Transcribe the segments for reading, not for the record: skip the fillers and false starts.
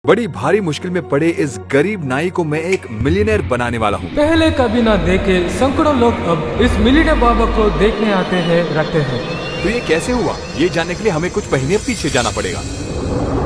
बड़ी भारी मुश्किल में पड़े इस गरीब नाई को मैं एक मिलियनेयर बनाने वाला हूँ। पहले कभी ना देखे सैकड़ों लोग अब इस मिलियनेयर बाबा को देखने आते हैं रहते हैं। तो ये कैसे हुआ, ये जानने के लिए हमें कुछ महीने पीछे जाना पड़ेगा।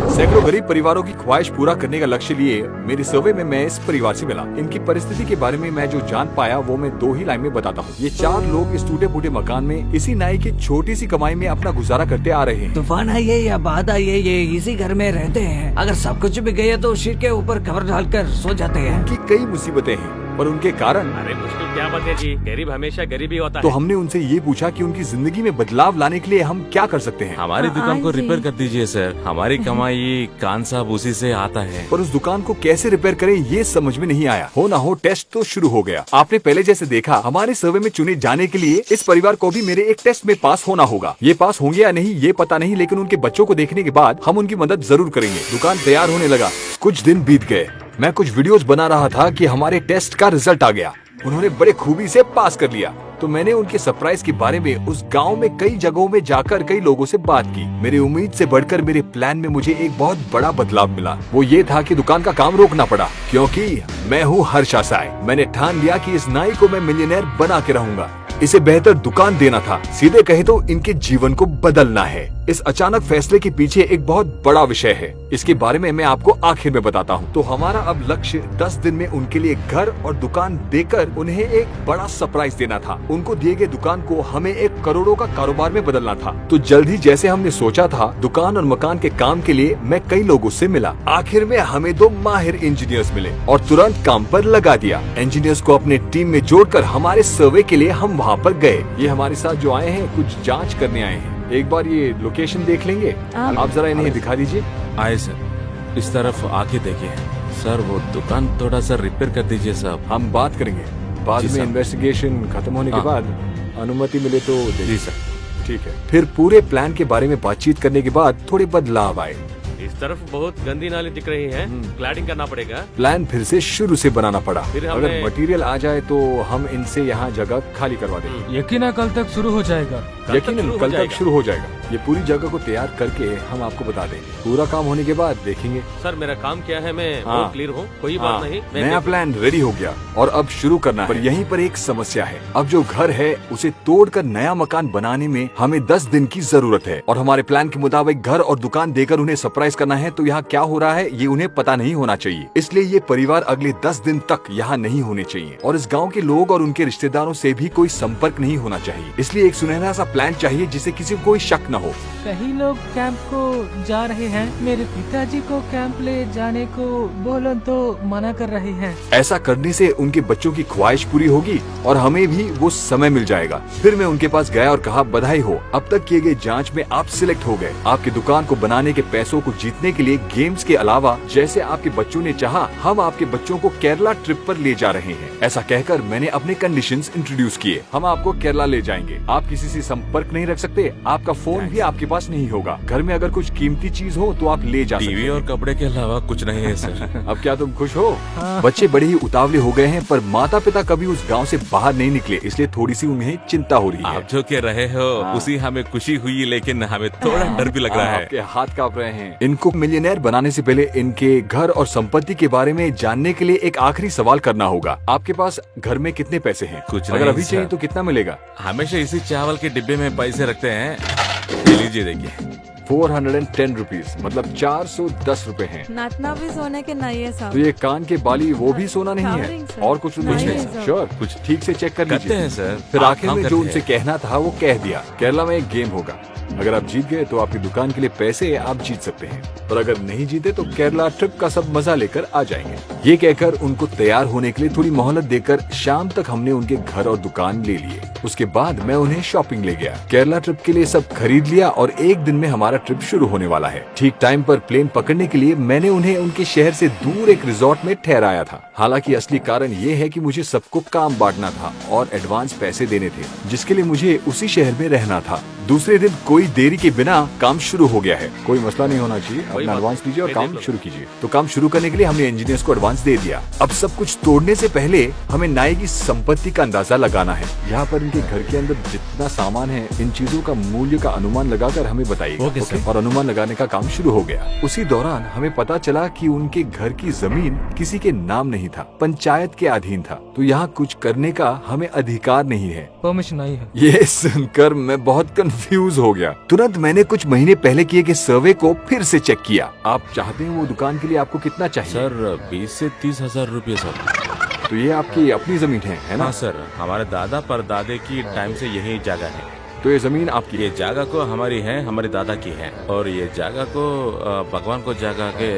सैकड़ों गरीब परिवारों की ख्वाहिश पूरा करने का लक्ष्य लिए मेरे सर्वे में मैं इस परिवार से मिला। इनकी परिस्थिति के बारे में मैं जो जान पाया वो मैं 2 ही लाइन में बताता हूँ। ये 4 लोग इस टूटे फूटे मकान में इसी नाई की छोटी सी कमाई में अपना गुजारा करते आ रहे हैं। तूफान आई है या बाढ़ आई है, ये इसी घर में रहते हैं। अगर सब कुछ भी गया तो सिर के ऊपर कवर डालकर सो जाते हैं। उनकी कई मुसीबतें हैं और उनके कारण अरे मुश्किल क्या बात है जी, गरीब हमेशा गरीब ही होता तो है। हमने उनसे ये पूछा कि उनकी जिंदगी में बदलाव लाने के लिए हम क्या कर सकते हैं। हमारी दुकान को रिपेयर कर दीजिए सर, हमारी कमाई कान साहब उसी से आता है। पर उस दुकान को कैसे रिपेयर करें ये समझ में नहीं आया। हो ना हो टेस्ट तो शुरू हो गया। आपने पहले जैसे देखा हमारे सर्वे में चुने जाने के लिए इस परिवार को भी मेरे एक टेस्ट में पास होना होगा। ये पास होंगे या नहीं ये पता नहीं, लेकिन उनके बच्चों को देखने के बाद हम उनकी मदद जरूर करेंगे। दुकान तैयार होने लगा। कुछ दिन बीत गए। मैं कुछ वीडियोस बना रहा था कि हमारे टेस्ट का रिजल्ट आ गया। उन्होंने बड़े खूबी से पास कर लिया। तो मैंने उनके सरप्राइज के बारे में उस गांव में कई जगहों में जाकर कई लोगों से बात की। मेरी उम्मीद से बढ़कर मेरे प्लान में मुझे एक बहुत बड़ा बदलाव मिला। वो ये था कि दुकान का काम रोकना पड़ा, क्योंकि मैं हूँ हर्षा साई। मैंने ठान लिया कि इस नाई को मैं मिलियनेयर बना के रहूंगा। इसे बेहतर दुकान देना था, सीधे कहे तो इनके जीवन को बदलना है। इस अचानक फैसले के पीछे एक बहुत बड़ा विषय है। इसके बारे में मैं आपको आखिर में बताता हूँ। तो हमारा अब लक्ष्य 10 दिन में उनके लिए घर और दुकान देकर उन्हें एक बड़ा सरप्राइज देना था। उनको दिए गए दुकान को हमें 1 करोड़ों का कारोबार में बदलना था। तो जल्द ही जैसे हमने सोचा था, दुकान और मकान के काम के लिए मैं कई लोगों से मिला। आखिर में हमें 2 माहिर इंजीनियर्स मिले और तुरंत काम पर लगा दिया। इंजीनियर्स को अपने टीम में जोड़कर हमारे सर्वे के लिए हम वहाँ पर गए। ये हमारे साथ जो आए हैं कुछ जांच करने आए हैं। एक बार ये लोकेशन देख लेंगे, आप जरा इन्हें दिखा दीजिए। आए सर, इस तरफ आके देखिए सर, वो दुकान थोड़ा सा रिपेयर कर दीजिए साहब। हम बात करेंगे बाद जी में, सर। इन्वेस्टिगेशन खत्म होने के हाँ। बाद अनुमति मिले तो जी सर। ठीक है। फिर पूरे प्लान के बारे में बातचीत करने के बाद थोड़े बदलाव आए। इस तरफ बहुत गंदी नाली दिख रही है, क्लैडिंग करना पड़ेगा। प्लान फिर से शुरू से बनाना पड़ा। फिर अगर हमने- मटेरियल आ जाए तो हम इनसे यहाँ जगह खाली करवा देंगे। यकीनन कल तक शुरू हो जाएगा। यकीनन कल तक शुरू हो जाएगा। ये पूरी जगह को तैयार करके हम आपको बता देंगे। पूरा काम होने के बाद देखेंगे। सर मेरा काम क्या है, मैं हाँ। बहुत क्लियर हूँ, कोई बात नहीं। मैं नया देखूँ। प्लान रेडी हो गया और अब शुरू करना है। पर यहीं पर एक समस्या है। अब जो घर है उसे तोड़कर नया मकान बनाने में हमें 10 दिन की जरूरत है और हमारे प्लान के मुताबिक घर और दुकान देकर उन्हें सरप्राइज करना है। तो यहाँ क्या हो रहा है ये उन्हें पता नहीं होना चाहिए। इसलिए ये परिवार अगले 10 दिन तक यहाँ नहीं होने चाहिए और इस गाँव के लोग और उनके रिश्तेदारों से भी कोई संपर्क नहीं होना चाहिए। इसलिए एक सुनहरा सा प्लान चाहिए जिसे किसी को कोई शक न हो। कई लोग कैंप को जा रहे हैं। मेरे पिताजी को कैंप ले जाने को बोलो तो मना कर रहे हैं। ऐसा करने से उनके बच्चों की ख्वाहिश पूरी होगी और हमें भी वो समय मिल जाएगा। फिर मैं उनके पास गया और कहा, बधाई हो, अब तक किए गए जांच में आप सिलेक्ट हो गए। आपकी दुकान को बनाने के पैसों को जीतने के लिए गेम्स के अलावा जैसे आपके बच्चों ने चाहा, हम आपके बच्चों को केरला ट्रिप पर ले जा रहे हैं। ऐसा कहकर मैंने अपने कंडीशंस इंट्रोड्यूस किए। हम आपको केरला ले जाएंगे। आप किसी से संपर्क नहीं रख सकते, आपका फोन भी आपके पास नहीं होगा। घर में अगर कुछ कीमती चीज हो तो आप ले जा सकते टीवी हैं। और कपड़े के अलावा कुछ नहीं है सर। अब क्या तुम खुश हो? बच्चे बड़े ही उतावले हो गए हैं, पर माता पिता कभी उस गांव से बाहर नहीं निकले, इसलिए थोड़ी सी उन्हें चिंता हो रही है। आप जो कह रहे हो उसी हमें खुशी हुई, लेकिन हमें थोड़ा डर भी लग रहा है। आपके हाथ कांप रहे हैं। इनको मिलियनेयर बनाने से पहले इनके घर और संपत्ति के बारे में जानने के लिए एक आखिरी सवाल करना होगा। आपके पास घर में कितने पैसे हैं? कुछ अगर नहीं, अभी चाहिए सर। तो कितना मिलेगा? हमेशा इसी चावल के डिब्बे में पैसे रखते हैं। ये लीजिए देखिए। 410 रुपीज, मतलब 410 रुपए हैं। नातना भी सोने के नहीं है तो साहब। ये कान के बाली वो भी सोना नहीं Covering, है sir. और कुछ नहीं नहीं है? है, sir. श्योर, कुछ ठीक से चेक कर करते लीजिए। हैं सर। फिर आप आखिर काम में करते जो उनसे हैं। कहना था वो कह दिया। केरला में एक गेम होगा। अगर आप जीत गए तो आपकी दुकान के लिए पैसे आप जीत सकते हैं, और अगर नहीं जीते तो केरला ट्रिप का सब मजा लेकर आ जाएंगे। ये कहकर उनको तैयार होने के लिए थोड़ी मोहलत देकर शाम तक हमने उनके घर और दुकान ले लिए। उसके बाद मैं उन्हें शॉपिंग ले गया। केरला ट्रिप के लिए सब खरीद लिया और एक दिन में हमारा ट्रिप शुरू होने वाला है। ठीक टाइम पर प्लेन पकड़ने के लिए मैंने उन्हें उनके शहर से दूर एक रिजॉर्ट में ठहराया था। हालांकि असली कारण ये है कि मुझे सबको काम बांटना था और एडवांस पैसे देने थे, जिसके लिए मुझे उसी शहर में रहना था। दूसरे दिन कोई देरी के बिना काम शुरू हो गया है। कोई मसला नहीं होना चाहिए। अपना बात एडवांस नहीं, लीजिए और मैं काम देख लूंगा। शुरू कीजिए। तो काम शुरू करने के लिए हमने इंजीनियर्स को एडवांस एडवांस दे दिया। अब सब कुछ तोड़ने से पहले हमें नाये की संपत्ति का अंदाजा लगाना है। यहाँ पर इनके घर के अंदर जितना सामान है, इन चीजों का मूल्य का अनुमान लगाकर हमें बताइए। ओके? और अनुमान लगाने का काम शुरू हो गया। उसी दौरान हमें पता चला कि उनके घर की जमीन किसी के नाम नहीं था, पंचायत के अधीन था, तो यहाँ कुछ करने का हमें अधिकार नहीं है। परमिशन नहीं है। ये सुनकर मैं बहुत कंफ्यूज हो गया। तुरंत मैंने कुछ महीने पहले किए गए सर्वे को फिर से चेक किया। आप चाहते हैं वो दुकान के लिए आपको कितना चाहिए? सर 20 से 30,000 रुपये सर। तो ये आपकी अपनी जमीन है ना? हाँ सर, हमारे दादा पर दादे की टाइम से यही जगह है। तो ये जमीन आपकी? ये जगह को हमारी है, हमारे दादा की है, और ये जगह को भगवान को जगह के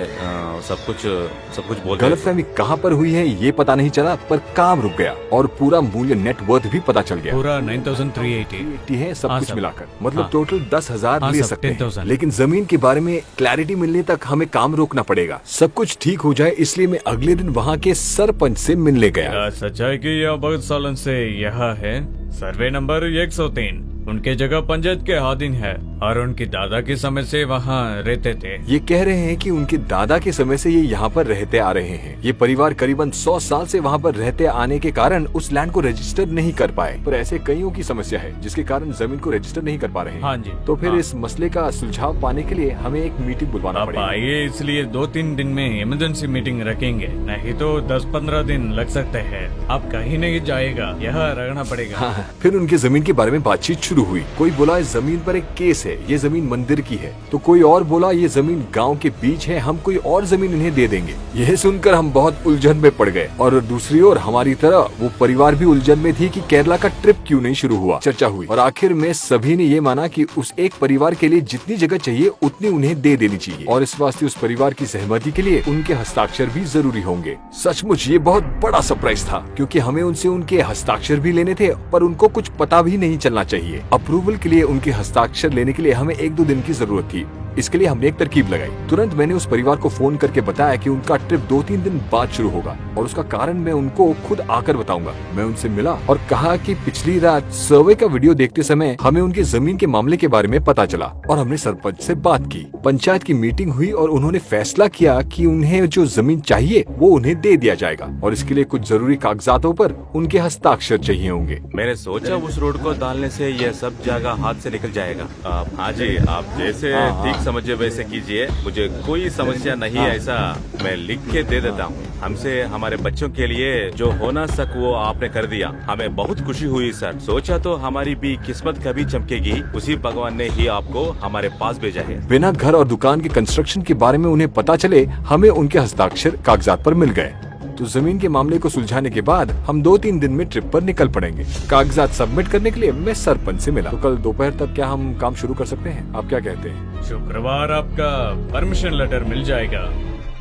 सब कुछ बोल। गलतफहमी कहाँ पर हुई है ये पता नहीं चला, पर काम रुक गया और पूरा मूल्य नेटवर्थ भी पता चल गया। पूरा 9,380 है सब कुछ सर। मिलाकर, मतलब हाँ। टोटल 10,000 हाँ ले सर, सकते हैं। 10,000। लेकिन जमीन के बारे में क्लैरिटी मिलने तक हमें काम रोकना पड़ेगा। सब कुछ ठीक हो जाए इसलिए मैं अगले दिन वहाँ के सरपंच से मिलने गया। सच है कि यह बहुत सालन से यहाँ है। सर्वे नंबर 103 उनके जगह पंचायत के अधीन है और उनकी दादा के समय से वहाँ रहते थे। ये कह रहे हैं कि उनके दादा के समय से ये यहाँ पर रहते आ रहे हैं। ये परिवार करीबन 100 साल से वहाँ पर रहते आने के कारण उस लैंड को रजिस्टर नहीं कर पाए, पर ऐसे कईयों की समस्या है जिसके कारण जमीन को रजिस्टर नहीं कर पा रहे हैं। हाँ जी। तो फिर हाँ। इस मसले का सुलझाव पाने के लिए हमें एक मीटिंग बुलवाना आप पड़ेगा। आइए, इसलिए 2-3 दिन में इमरजेंसी मीटिंग रखेंगे, नहीं तो 10-15 दिन लग सकते हैं। आप कहीं नहीं जाएगा, यहाँ रहना पड़ेगा। हाँ, फिर उनके जमीन के बारे में बातचीत शुरू हुई। कोई बोला इस जमीन पर एक केस है, ये जमीन मंदिर की है, तो कोई और बोला ये जमीन गांव के बीच है, हम कोई और जमीन इन्हें दे देंगे। यह सुनकर हम बहुत उलझन में पड़ गए और दूसरी ओर हमारी तरह वो परिवार भी उलझन में थी कि केरला का ट्रिप क्यों नहीं शुरू हुआ। चर्चा हुई और आखिर में सभी ने ये माना कि उस एक परिवार के लिए जितनी जगह चाहिए उतनी उन्हें दे देनी चाहिए और इस वास्ते उस परिवार की सहमति के लिए उनके हस्ताक्षर भी जरूरी होंगे। सचमुच ये बहुत बड़ा सरप्राइज था क्योंकि हमें उनसे उनके हस्ताक्षर भी लेने थे, पर उनको कुछ पता भी नहीं चलना चाहिए। अप्रूवल के लिए उनके हस्ताक्षर लेने के लिए हमें 1-2 दिन की जरूरत थी। इसके लिए हमने एक तरकीब लगाई। तुरंत मैंने उस परिवार को फोन करके बताया कि उनका ट्रिप 2-3 दिन बाद शुरू होगा और उसका कारण मैं उनको खुद आकर बताऊंगा। मैं उनसे मिला और कहा कि पिछली रात सर्वे का वीडियो देखते समय हमें उनके जमीन के मामले के बारे में पता चला और हमने सरपंच से बात की। पंचायत की मीटिंग हुई और उन्होंने फैसला किया कि उन्हें जो जमीन चाहिए वो उन्हें दे दिया जाएगा और इसके लिए कुछ जरूरी कागजातों पर उनके हस्ताक्षर चाहिए होंगे। मैंने सोचा उस रोड को डालने से यह सब जगह हाथ से निकल जाएगा। हाँ जी, आप जैसे ठीक समझे वैसे कीजिए, मुझे कोई समस्या नहीं है। ऐसा मैं लिख के दे देता हूँ। हमसे हमारे बच्चों के लिए जो होना सक वो आपने कर दिया, हमें बहुत खुशी हुई सर। सोचा तो हमारी भी किस्मत कभी चमकेगी, उसी भगवान ने ही आपको हमारे पास भेजा है। बिना घर और दुकान के कंस्ट्रक्शन के बारे में उन्हें पता चले हमें उनके हस्ताक्षर कागजात पर मिल गए। तो जमीन के मामले को सुलझाने के बाद हम 2-3 दिन में ट्रिप पर निकल पड़ेंगे। कागजात सबमिट करने के लिए मैं सरपंच से मिला। तो कल दोपहर तक क्या हम काम शुरू कर सकते हैं? आप क्या कहते हैं? शुक्रवार आपका परमिशन लेटर मिल जाएगा,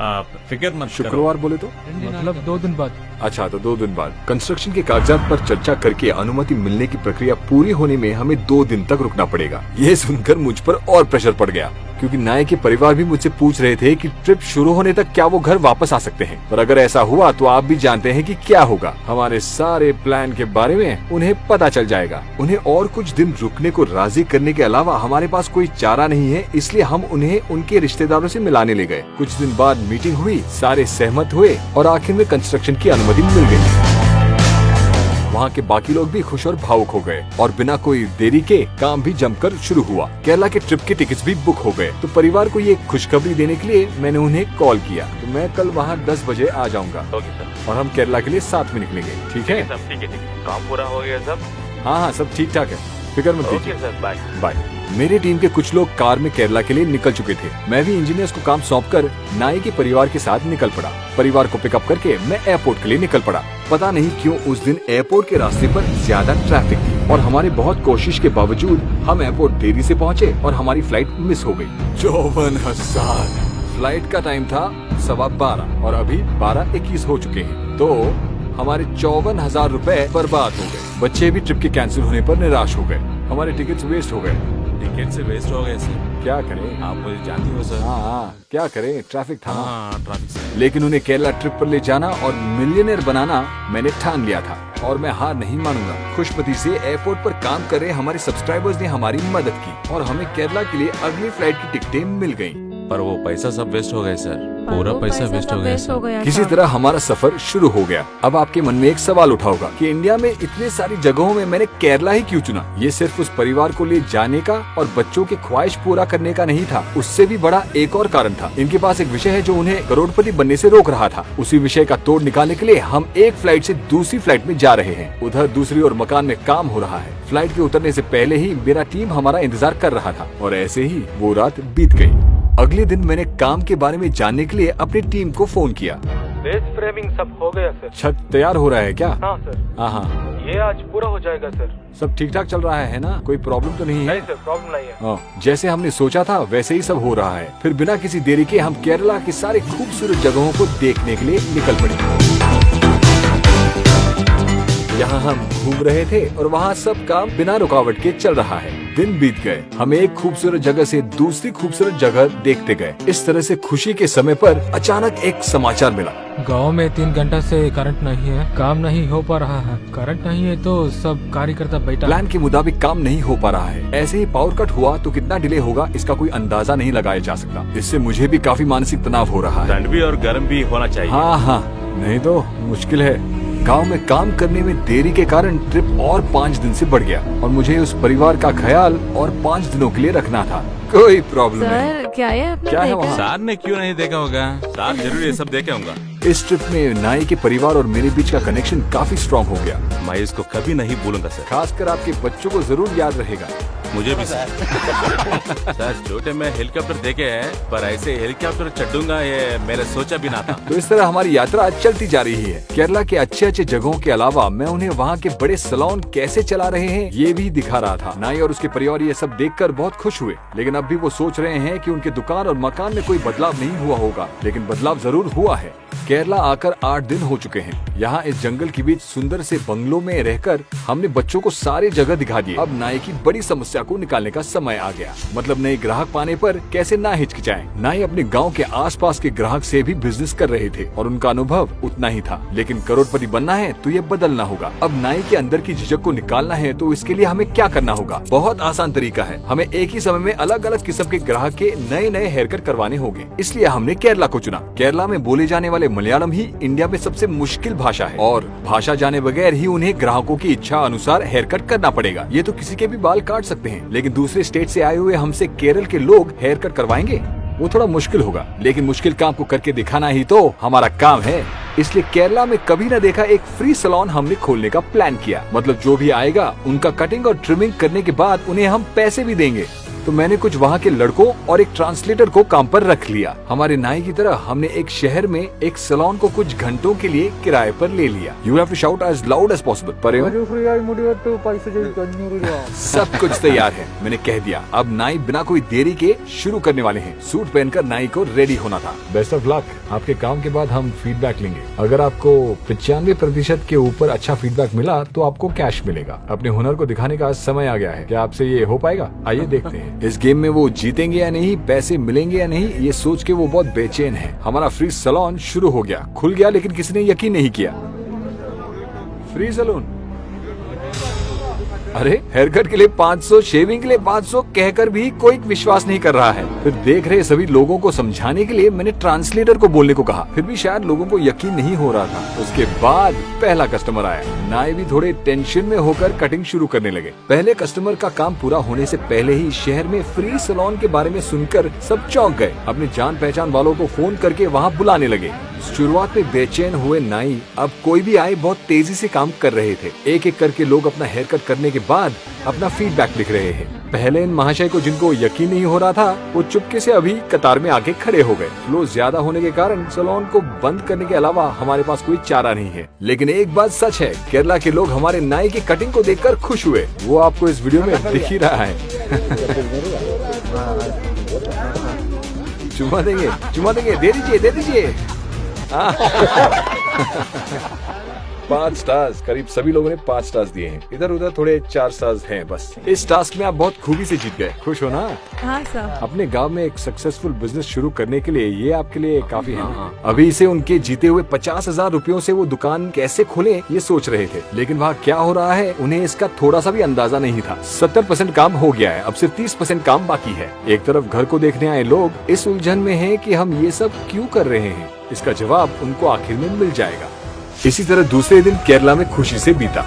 आप फिक्र मत करो। शुक्रवार बोले तो मतलब 2 दिन बाद। अच्छा, तो 2 दिन बाद कंस्ट्रक्शन के कागजात पर चर्चा करके अनुमति मिलने की प्रक्रिया पूरी होने में हमें 2 दिन तक रुकना पड़ेगा। ये सुनकर मुझ पर और प्रेशर पड़ गया क्योंकि नाये के परिवार भी मुझसे पूछ रहे थे कि ट्रिप शुरू होने तक क्या वो घर वापस आ सकते हैं, पर अगर ऐसा हुआ तो आप भी जानते हैं कि क्या होगा। हमारे सारे प्लान के बारे में उन्हें पता चल जाएगा। उन्हें और कुछ दिन रुकने को राजी करने के अलावा हमारे पास कोई चारा नहीं है, इसलिए हम उन्हें उनके रिश्तेदारों से मिलाने ले गए। कुछ दिन बाद मीटिंग हुई, सारे सहमत हुए और आखिर में कंस्ट्रक्शन की अनुमति मिल गई। वहाँ के बाकी लोग भी खुश और भावुक हो गए और बिना कोई देरी के काम भी जमकर शुरू हुआ। केरला के ट्रिप के टिकट्स भी बुक हो गए। तो परिवार को ये खुशखबरी देने के लिए मैंने उन्हें कॉल किया। तो मैं कल वहाँ 10 बजे आ जाऊंगा और हम केरला के लिए साथ में निकलेंगे। ठीक है? ठीक है, काम पूरा हो गया सब? हाँ, सब ठीक ठाक है, फिक्र मत कीजिए। Sir, bye. बाय। मेरी टीम के कुछ लोग कार में केरला के लिए निकल चुके थे। मैं भी इंजीनियर्स को काम सौंपकर नाई के परिवार के साथ निकल पड़ा। परिवार को पिकअप करके मैं एयरपोर्ट के लिए निकल पड़ा। पता नहीं क्यों उस दिन एयरपोर्ट के रास्ते पर ज्यादा ट्रैफिक थी और हमारी बहुत कोशिश के बावजूद हम एयरपोर्ट देरी से पहुँचे और हमारी फ्लाइट मिस हो गयी। 54,000। फ्लाइट का टाइम था 12:15 और अभी 12:21 हो चुके हैं। तो हमारे 54,000 रुपए बर्बाद हो गए। बच्चे भी ट्रिप के कैंसिल होने पर निराश हो गए। हमारे टिकट्स वेस्ट हो गए। टिकट से वेस्ट हो गए सर? क्या करें? आप मुझे जानती हो सर। हाँ, क्या करें, ट्रैफिक था ना। हाँ, ट्रैफिक से। लेकिन उन्हें केरला ट्रिप पर ले जाना और मिलियनेयर बनाना मैंने ठान लिया था और मैं हार नहीं मानूंगा। खुशपति से एयरपोर्ट पर काम कर रहे हमारे सब्सक्राइबर्स ने हमारी मदद की और हमें केरला के लिए अगली फ्लाइट की टिकटें मिल गयी। पर वो पैसा सब वेस्ट हो गए सर। पूरा पैसा वेस्ट हो गया किसी तरह हमारा सफर शुरू हो गया। अब आपके मन में एक सवाल उठा होगा कि इंडिया में इतने सारी जगहों में मैंने केरला ही क्यों चुना। ये सिर्फ उस परिवार को ले जाने का और बच्चों की ख्वाहिश पूरा करने का नहीं था, उससे भी बड़ा एक और कारण था। इनके पास एक विषय है जो उन्हें करोड़पति बनने से रोक रहा था। उसी विषय का तोड़ निकालने के लिए हम एक फ्लाइट से दूसरी फ्लाइट में जा रहे हैं। उधर दूसरी ओर मकान में काम हो रहा है। फ्लाइट के उतरने से पहले ही मेरा टीम हमारा इंतजार कर रहा था और ऐसे ही वो रात बीत गई। अगले दिन मैंने काम के बारे में जानने के लिए अपनी टीम को फोन किया। बेस फ्रेमिंग सब हो गया सर। छत तैयार हो रहा है क्या? हाँ सर, हाँ, ये आज पूरा हो जाएगा सर। सब ठीक ठाक चल रहा है ना? कोई प्रॉब्लम तो नहीं है? नहीं सर, प्रॉब्लम नहीं है। जैसे हमने सोचा था वैसे ही सब हो रहा है। फिर बिना किसी देरी के हम केरला की सारी खूबसूरत जगहों को देखने के लिए निकल पड़े। यहाँ हम घूम रहे थे और वहाँ सब काम बिना रुकावट के चल रहा है। दिन बीत गए। हम एक खूबसूरत जगह से दूसरी खूबसूरत जगह देखते गए। इस तरह से खुशी के समय पर अचानक एक समाचार मिला। गांव में 3 घंटा से करंट नहीं है, काम नहीं हो पा रहा है। करंट नहीं है तो सब कार्यकर्ता बैठा। प्लान के मुताबिक काम नहीं हो पा रहा है। ऐसे ही पावर कट हुआ तो कितना डिले होगा इसका कोई अंदाजा नहीं लगाया जा सकता। इससे मुझे भी काफी मानसिक तनाव हो रहा है। ठंड भी और गर्म भी होना चाहिए। हाँ, नहीं तो मुश्किल है। गांव में काम करने में देरी के कारण ट्रिप और 5 दिन से बढ़ गया और मुझे उस परिवार का ख्याल और 5 दिनों के लिए रखना था। कोई प्रॉब्लम नहीं। सर क्या है आपने क्या है देखा? वहाँ? सार ने क्यों नहीं देखा होगा? सार जरूर ये सब देखे होगा। इस ट्रिप में नाई के परिवार और मेरे बीच का कनेक्शन काफी स्ट्रॉन्ग हो गया। मैं इसको कभी नहीं भूलूंगा सर। खासकर आपके बच्चों को जरूर याद रहेगा। मुझे भी सर। सर छोटे में हेलीकॉप्टर देखे हैं पर ऐसे हेलीकॉप्टर चढ़ूंगा ये मैंने सोचा भी ना था। तो इस तरह हमारी यात्रा चलती जा रही है। केरला के अच्छे अच्छे जगहों के अलावा मैं उन्हें वहाँ के बड़े सैलून कैसे चला रहे हैं ये भी दिखा रहा था। नाई और उसके परिवार ये सब देखकर बहुत खुश हुए, लेकिन अब भी वो सोच रहे हैं कि उनके दुकान और मकान में कोई बदलाव नहीं हुआ होगा। लेकिन बदलाव जरूर हुआ है। केरला आकर 8 दिन हो चुके हैं। यहाँ इस जंगल के बीच सुंदर से बंगलों में रहकर हमने बच्चों को सारी जगह दिखा दी। अब नाई की बड़ी समस्या को निकालने का समय आ गया। मतलब नए ग्राहक पाने पर कैसे ना हिचकिचाएं। नाई अपने गांव के आसपास के ग्राहक से भी बिजनेस कर रहे थे और उनका अनुभव उतना ही था। लेकिन करोड़पति बनना है तो ये बदलना होगा। अब नाई के अंदर की झिझक को निकालना है तो इसके लिए हमें क्या करना होगा? बहुत आसान तरीका है। हमें एक ही समय में अलग अलग किस्म के ग्राहक के नए नए हेयर कट करवाने होंगे। इसलिए हमने केरला को चुना। केरला में बोले जाने वाले मलयालम ही इंडिया में सबसे मुश्किल भाषा है और भाषा जाने बगैर ही उन्हें ग्राहकों की इच्छा अनुसार हेयर कट करना पड़ेगा। ये तो किसी के भी बाल काट सकते हैं, लेकिन दूसरे स्टेट से आए हुए हमसे केरल के लोग हेयर कट करवाएंगे वो थोड़ा मुश्किल होगा। लेकिन मुश्किल काम को करके दिखाना ही तो हमारा काम है। इसलिए केरला में कभी न देखा एक फ्री सैलून हमने खोलने का प्लान किया। मतलब जो भी आएगा उनका कटिंग और ट्रिमिंग करने के बाद उन्हें हम पैसे भी देंगे। तो मैंने कुछ वहाँ के लड़कों और एक ट्रांसलेटर को काम पर रख लिया। हमारे नाई की तरह हमने एक शहर में एक सैलून को कुछ घंटों के लिए किराए पर ले लिया। You have to shout as loud as possible. पर सब कुछ तैयार है, मैंने कह दिया। अब नाई बिना कोई देरी के शुरू करने वाले हैं। सूट पहनकर नाई को रेडी होना था। Best of luck. आपके काम के बाद हम फीडबैक लेंगे। अगर आपको 95% के ऊपर अच्छा फीडबैक मिला तो आपको कैश मिलेगा। अपने हुनर को दिखाने का समय आ गया है। क्या आपसे ये हो पाएगा? आइए देखते हैं। इस गेम में वो जीतेंगे या नहीं, पैसे मिलेंगे या नहीं, ये सोच के वो बहुत बेचैन है। हमारा फ्री सैलून शुरू हो गया, खुल गया, लेकिन किसी ने यकीन नहीं किया। फ्री सैलून, अरे हेयर कट के लिए 500, शेविंग के लिए 500 कहकर भी कोई विश्वास नहीं कर रहा है। फिर देख रहे सभी लोगों को समझाने के लिए मैंने ट्रांसलेटर को बोलने को कहा, फिर भी शायद लोगों को यकीन नहीं हो रहा था। उसके बाद पहला कस्टमर आया। नाई भी थोड़े टेंशन में होकर कटिंग शुरू करने लगे। पहले कस्टमर का काम पूरा होने से पहले ही शहर में फ्री सैलून के बारे में सुनकर सब चौंक गए। अपने जान पहचान वालों को फोन करके वहाँ बुलाने लगे। शुरुआत में बेचैन हुए नाई अब कोई भी आए बहुत तेजी से काम कर रहे थे। एक एक करके लोग अपना हेयर कट करने के बाद अपना फीडबैक लिख रहे हैं। पहले इन महाशय को जिनको यकीन नहीं हो रहा था वो चुपके से अभी कतार में आके खड़े हो गए। फ्लो ज्यादा होने के कारण सैलून को बंद करने के अलावा हमारे पास कोई चारा नहीं है। लेकिन एक बात सच है, केरला के लोग हमारे नाई की कटिंग को देखकर खुश हुए। वो आपको इस वीडियो में दिख ही रहा है। चुमा देंगे, दे दीजिए। 5 स्टार्स, करीब सभी लोगों ने 5 स्टार्स दिए हैं। इधर उधर थोड़े 4 स्टार्स हैं बस। इस टास्क में आप बहुत खूबी से जीत गए, खुश हो ना? हाँ सर। अपने गांव में एक सक्सेसफुल बिजनेस शुरू करने के लिए ये आपके लिए काफी है ना? अभी इसे उनके जीते हुए 50,000 रुपयों से वो दुकान कैसे खोले ये सोच रहे थे, लेकिन वहाँ क्या हो रहा है उन्हें इसका थोड़ा सा भी अंदाजा नहीं था। 70% काम हो गया है, अब सिर्फ 30% काम बाकी है। एक तरफ घर को देखने आए लोग इस उलझन में हैं कि हम ये सब क्यों कर रहे हैं। इसका जवाब उनको आखिर में मिल जाएगा। इसी तरह दूसरे दिन केरला में खुशी से बीता।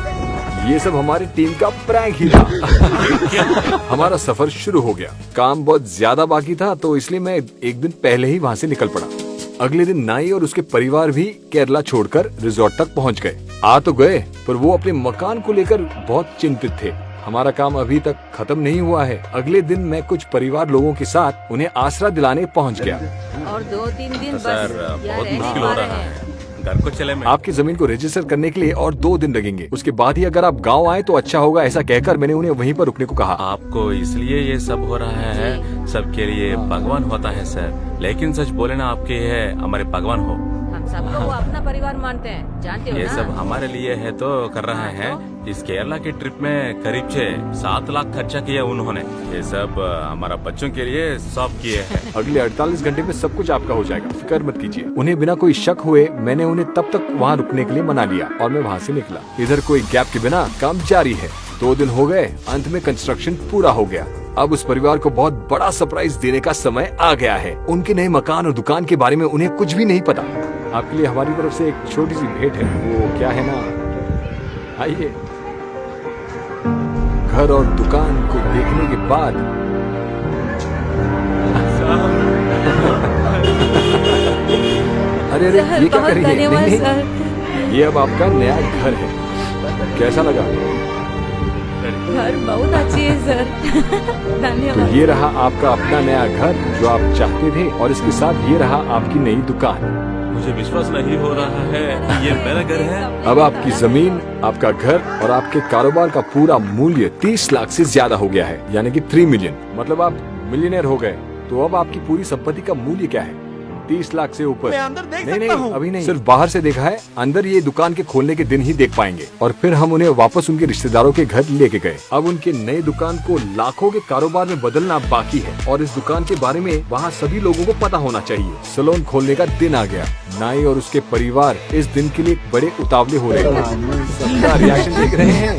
ये सब हमारी टीम का प्रैंक ही था। हमारा सफर शुरू हो गया। काम बहुत ज्यादा बाकी था तो इसलिए मैं एक दिन पहले ही वहाँ से निकल पड़ा। अगले दिन नाई और उसके परिवार भी केरला छोड़कर रिजॉर्ट तक पहुँच गए। आ तो गए पर वो अपने मकान को लेकर बहुत चिंतित थे। हमारा काम अभी तक खत्म नहीं हुआ है। अगले दिन मैं कुछ परिवार लोगों के साथ उन्हें आसरा दिलाने पहुँच गया। और 2-3 दिन बस सर यहाँ बहुत रहने मुश्किल हो वाले रहा हैं। है, घर को चले मैं। आपकी जमीन को रजिस्टर करने के लिए और 2 दिन लगेंगे। उसके बाद ही अगर आप गांव आए तो अच्छा होगा। ऐसा कहकर मैंने उन्हें वहीं पर रुकने को कहा। आपको इसलिए ये सब हो रहा है, सबके लिए भगवान होता है सर, लेकिन सच बोले ना आपके है हमारे भगवान हो। हम सबको वो अपना परिवार मानते हैं, जानते हो ये ना? सब हमारे लिए है तो कर रहे हैं। इस केरला की ट्रिप में करीब 7 लाख खर्चा किया उन्होंने। ये सब हमारा बच्चों के लिए सब किए हैं। अगले 48 घंटे में सब कुछ आपका हो जाएगा, फिक्र मत कीजिए। उन्हें बिना कोई शक हुए मैंने उन्हें तब तक वहाँ रुकने के लिए मना लिया और मैं वहाँ से निकला। इधर कोई गैप के बिना काम जारी है। 2 दिन हो गए, अंत में कंस्ट्रक्शन पूरा हो गया। अब उस परिवार को बहुत बड़ा सरप्राइज देने का समय आ गया है। उनके नए मकान और दुकान के बारे में उन्हें कुछ भी नहीं पता। आपके लिए हमारी तरफ से एक छोटी सी भेंट है। वो क्या है ना, आइए। घर और दुकान को देखने के बाद अरे सर, ये क्या बहुत करेंगे? धन्यवाद नहीं, सर। नहीं, ये अब आपका नया घर है। कैसा लगा? घर बहुत अच्छी है सर। तो धन्यवाद। ये रहा आपका अपना नया घर जो आप चाहते थे और इसके साथ ये रहा आपकी नई दुकान। मुझे विश्वास नहीं हो रहा है, ये मेरा घर है। अब आपकी जमीन, आपका घर और आपके कारोबार का पूरा मूल्य 30 लाख से ज्यादा हो गया है, यानी कि 3 मिलियन। मतलब आप मिलियनेयर हो गए। तो अब आपकी पूरी संपत्ति का मूल्य क्या है? 30 लाख से ऊपर। नहीं, अभी नहीं, सिर्फ बाहर से देखा है। अंदर ये दुकान के खोलने के दिन ही देख पाएंगे। और फिर हम उन्हें वापस उनके रिश्तेदारों के घर लेके गए। अब उनके नए दुकान को लाखों के कारोबार में बदलना बाकी है और इस दुकान के बारे में वहाँ सभी लोगों को पता होना चाहिए। सैलून खोलने का दिन आ गया। नाई और उसके परिवार इस दिन के लिए बड़े उतावले हो रहे हैं। सबका रिएक्शन देख रहे हैं।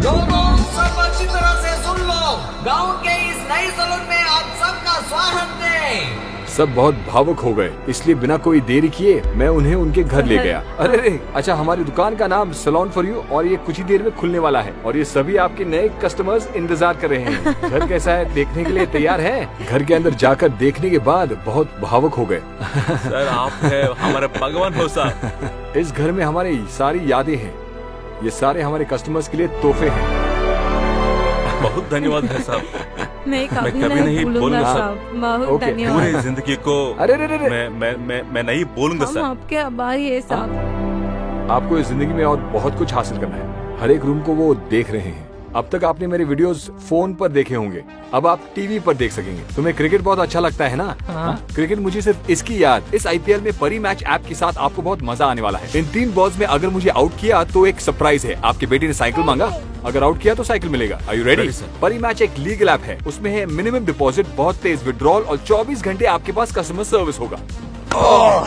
लोगों सब अच्छी तरह से सुन लो, गांव के इस नए सैलून में आप सबका स्वागत है। सब बहुत भावुक हो गए, इसलिए बिना कोई देरी किए मैं उन्हें उनके घर ले गया। अरे अच्छा, हमारी दुकान का नाम सैलून फॉर यू और ये कुछ ही देर में खुलने वाला है और ये सभी आपके नए कस्टमर्स इंतजार कर रहे हैं। घर कैसा है देखने के लिए तैयार है? घर के अंदर जाकर देखने के बाद बहुत भावुक हो गए। सर आप है हमारे भगवान हो साहब। इस घर में हमारी सारी यादें हैं। ये सारे हमारे कस्टमर्स के लिए तोहफे हैं। बहुत धन्यवाद है साहब। मैं कभी कभी नहीं नहीं भूलूंगा बोलूंगा, साहब। बहुत ओके, धन्यवाद। पूरी जिंदगी को अरे मैं नहीं बोलूंगा हम सर। आपके आभारी है साहब। आपको इस जिंदगी में और बहुत कुछ हासिल करना है। हर एक रूम को वो देख रहे हैं। अब तक आपने मेरे वीडियोस फोन पर देखे होंगे, अब आप टीवी पर देख सकेंगे। तुम्हें क्रिकेट बहुत अच्छा लगता है ना? हाँ? क्रिकेट मुझे सिर्फ इसकी याद। इस IPL में परी मैच ऐप के साथ आपको बहुत मजा आने वाला है। इन 3 बॉल्स में अगर मुझे आउट किया तो एक सरप्राइज है। आपके बेटे ने साइकिल मांगा, अगर आउट किया तो साइकिल मिलेगा। Are you ready? Ready, sir. Parimatch एक लीगल ऐप है। उसमें है मिनिमम डिपॉजिट, बहुत तेज विड्रॉल और 24 घंटे आपके पास कस्टमर सर्विस होगा।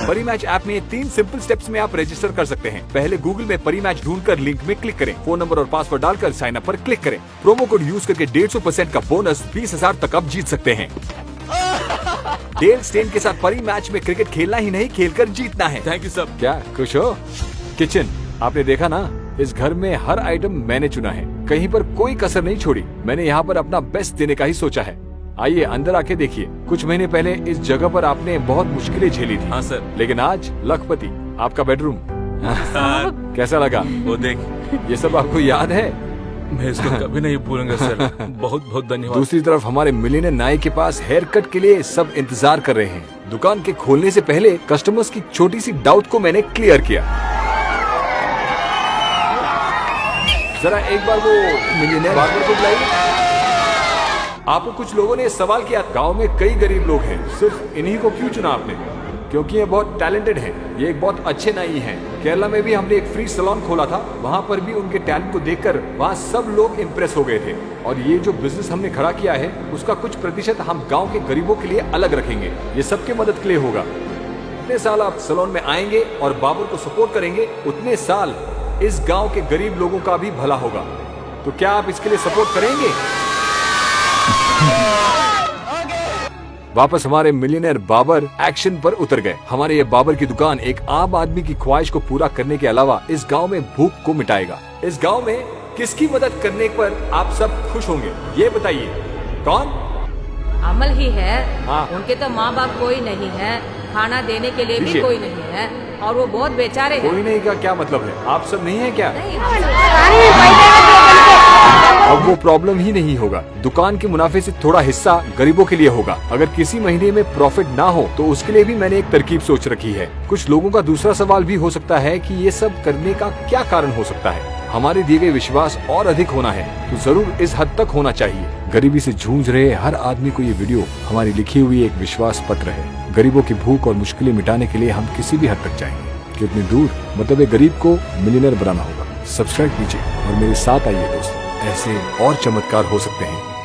परी मैच ऐप में 3 सिंपल स्टेप्स में आप रजिस्टर कर सकते हैं। पहले गूगल में परी मैच ढूंढकर लिंक में क्लिक करें, फोन नंबर और पासवर्ड डालकर साइन अप पर क्लिक करें। प्रोमो कोड यूज करके 150% का बोनस 20,000 तक आप जीत सकते हैं। डेल स्टेन के साथ परी मैच में क्रिकेट खेलना ही नहीं, खेलकर जीतना है। Thank you sir. क्या खुश हो? किचन आपने देखा ना, इस घर में हर आइटम मैंने चुना है, कहीं पर कोई कसर नहीं छोड़ी। मैंने यहाँ पर अपना बेस्ट देने का ही सोचा है। आइए अंदर आके देखिए। कुछ महीने पहले इस जगह पर आपने बहुत मुश्किलें झेली थी। हाँ सर। लेकिन आज लखपति आपका बेडरूम सर कैसा लगा? वो देख, ये सब आपको याद है? मैं इसको कभी नहीं भूलूंगा सर। बहुत बहुत धन्यवाद। दूसरी तरफ हमारे मिलियनेयर नाई के पास हेयर कट के लिए सब इंतजार कर रहे हैं। दुकान के खोलने से पहले कस्टमर्स की छोटी सी डाउट को मैंने क्लियर किया। जरा एक बार वो मिलियनेयर बार्बर को बुलाइए। आपको कुछ लोगों ने सवाल किया, गांव में कई गरीब लोग हैं, सिर्फ इन्हीं को क्यों चुना आपने? क्योंकि ये बहुत टैलेंटेड हैं। ये एक बहुत अच्छे नाई हैं। केरला में भी हमने एक फ्री सैलून खोला था, वहाँ पर भी उनके टैलेंट को देखकर वहाँ सब लोग इम्प्रेस हो गए थे। और ये जो बिजनेस हमने खड़ा किया है उसका कुछ प्रतिशत हम गाँव के गरीबों के लिए अलग रखेंगे। ये सबके मदद के लिए होगा। जितने साल आप सैलून में आएंगे और बाबर को सपोर्ट करेंगे, उतने साल इस गांव के गरीब लोगों का भी भला होगा। तो क्या आप इसके लिए सपोर्ट करेंगे? वापस हमारे मिलियनेयर बाबर एक्शन पर उतर गए। हमारे ये बाबर की दुकान एक आम आदमी की ख्वाहिश को पूरा करने के अलावा इस गांव में भूख को मिटाएगा। इस गांव में किसकी मदद करने पर आप सब खुश होंगे, ये बताइए। कौन? अमल ही है। हाँ। उनके तो माँ बाप कोई नहीं है, खाना देने के लिए भी पीछे। कोई नहीं है, और वो बहुत बेचारे हैं। कोई नहीं का क्या मतलब है? आप सब नहीं है क्या? नहीं, अब वो प्रॉब्लम ही नहीं होगा। दुकान के मुनाफे से थोड़ा हिस्सा गरीबों के लिए होगा। अगर किसी महीने में प्रॉफिट ना हो तो उसके लिए भी मैंने एक तरकीब सोच रखी है। कुछ लोगों का दूसरा सवाल भी हो सकता है कि ये सब करने का क्या कारण हो सकता है। हमारे दिए गए विश्वास और अधिक होना है तो जरूर इस हद तक होना चाहिए। गरीबी से जूझ रहे हर आदमी को ये वीडियो हमारी लिखी हुई एक विश्वास पत्र है। गरीबों की भूख और मुश्किलें मिटाने के लिए हम किसी भी हद तक जाएंगे। कितनी दूर, मतलब एक गरीब को मिलियनेयर बनाना होगा। सब्सक्राइब कीजिए और मेरे साथ आइए दोस्तों, ऐसे और चमत्कार हो सकते हैं।